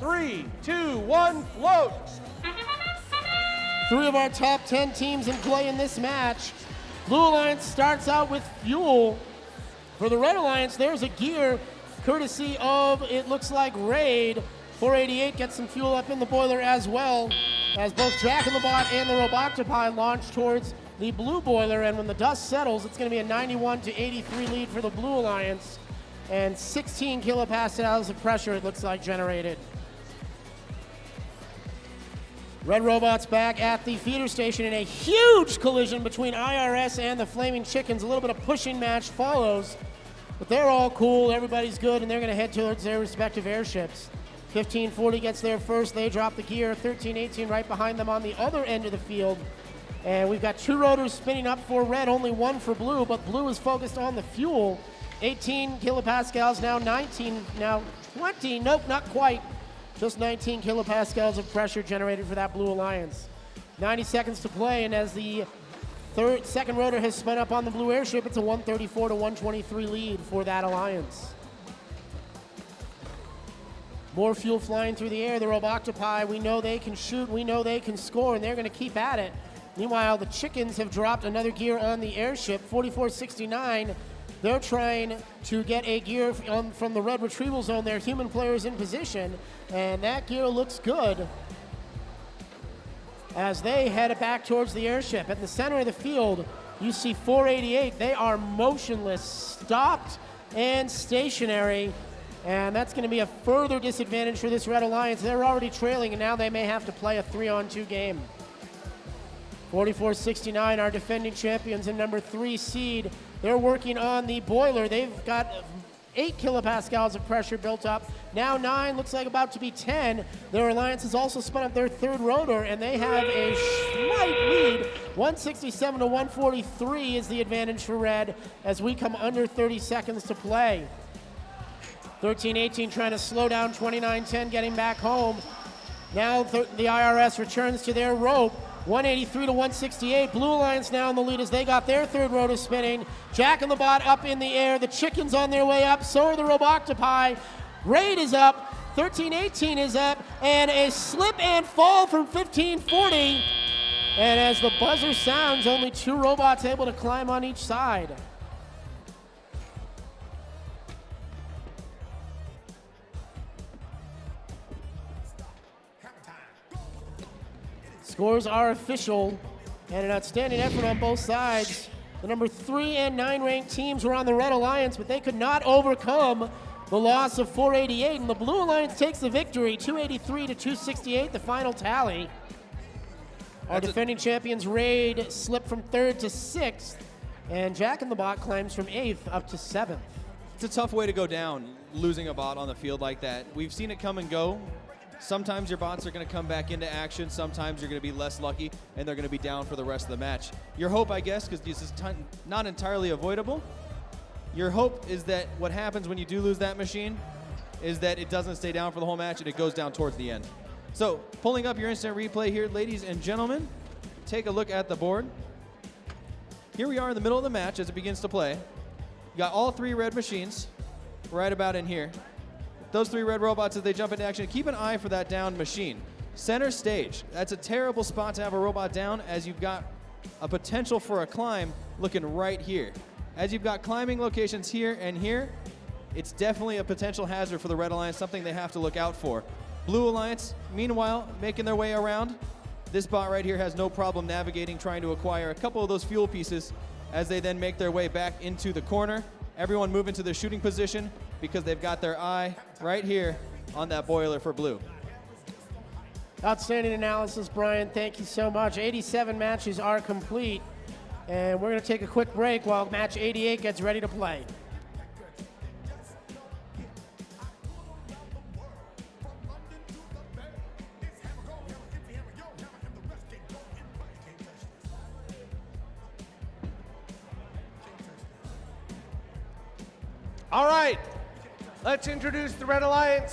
3, 2, 1, float. 3 of our top 10 teams in play in this match. Blue Alliance starts out with fuel. For the Red Alliance, there's a gear courtesy of, it looks like, Raid. 488 gets some fuel up in the boiler as well, as both Jack in the Bot and the Roboctopi launch towards the blue boiler, and when the dust settles, it's going to be a 91 to 83 lead for the Blue Alliance, and 16 kilopascals of pressure, it looks like, generated. Red Robot's back at the feeder station in a huge collision between IRS and the Flaming Chickens. A little bit of pushing match follows, but they're all cool, everybody's good, and they're going to head towards their respective airships. 1540 gets there first, they drop the gear. 1318 right behind them on the other end of the field. And we've got 2 rotors spinning up for Red, only 1 for Blue, but Blue is focused on the fuel. 18 kilopascals, now 19, now 20, nope, not quite. Just 19 kilopascals of pressure generated for that Blue Alliance. 90 seconds to play, and as the second rotor has spun up on the Blue airship, it's a 134 to 123 lead for that Alliance. More fuel flying through the air. The Roboctopi, we know they can shoot, we know they can score, and they're going to keep at it. Meanwhile, the Chickens have dropped another gear on the airship, 4469. They're trying to get a gear from the red retrieval zone. Their human players in position, and that gear looks good as they head back towards the airship. At the center of the field, you see 488. They are motionless, stopped, and stationary, and that's going to be a further disadvantage for this Red Alliance. They're already trailing, and now they may have to play a 3-on-2 game. 4469, our defending champions and number 3 seed. They're working on the boiler. They've got 8 kilopascals of pressure built up. Now 9, looks like about to be 10. Their Alliance has also spun up their 3rd rotor, and they have a slight lead. 167 to 143 is the advantage for Red as we come under 30 seconds to play. 1318 trying to slow down 2910, getting back home. Now the IRS returns to their rope. 183 to 168. Blue Alliance now in the lead as they got their 3rd rotor spinning. Jack in the Bot up in the air. The Chickens on their way up. So are the Roboctopi. Raid is up. 1318 is up. And a slip and fall from 1540. And as the buzzer sounds, only 2 robots able to climb on each side. Scores are official, and an outstanding effort on both sides. The number 3 and 9 ranked teams were on the Red Alliance, but they could not overcome the loss of 488, and the Blue Alliance takes the victory, 283 to 268, the final tally. Our defending champions Raid slipped from 3rd to 6th, and Jack in the Bot climbs from 8th up to 7th. It's a tough way to go down, losing a bot on the field like that. We've seen it come and go. Sometimes your bots are going to come back into action. Sometimes you're going to be less lucky, and they're going to be down for the rest of the match. Your hope, I guess, because this is not entirely avoidable, your hope is that what happens when you do lose that machine is that it doesn't stay down for the whole match, and it goes down towards the end. So, pulling up your instant replay here, ladies and gentlemen, take a look at the board. Here we are in the middle of the match as it begins to play. You got all 3 red machines right about in here. Those 3 red robots, as they jump into action, keep an eye for that downed machine. Center stage. That's a terrible spot to have a robot down, as you've got a potential for a climb looking right here. As you've got climbing locations here and here, it's definitely a potential hazard for the Red Alliance, something they have to look out for. Blue Alliance, meanwhile, making their way around. This bot right here has no problem navigating, trying to acquire a couple of those fuel pieces as they then make their way back into the corner. Everyone move into their shooting position because they've got their eye right here on that boiler for Blue. Outstanding analysis, Brian. Thank you so much. 87 matches are complete, and we're going to take a quick break while match 88 gets ready to play. All right, let's introduce the Red Alliance.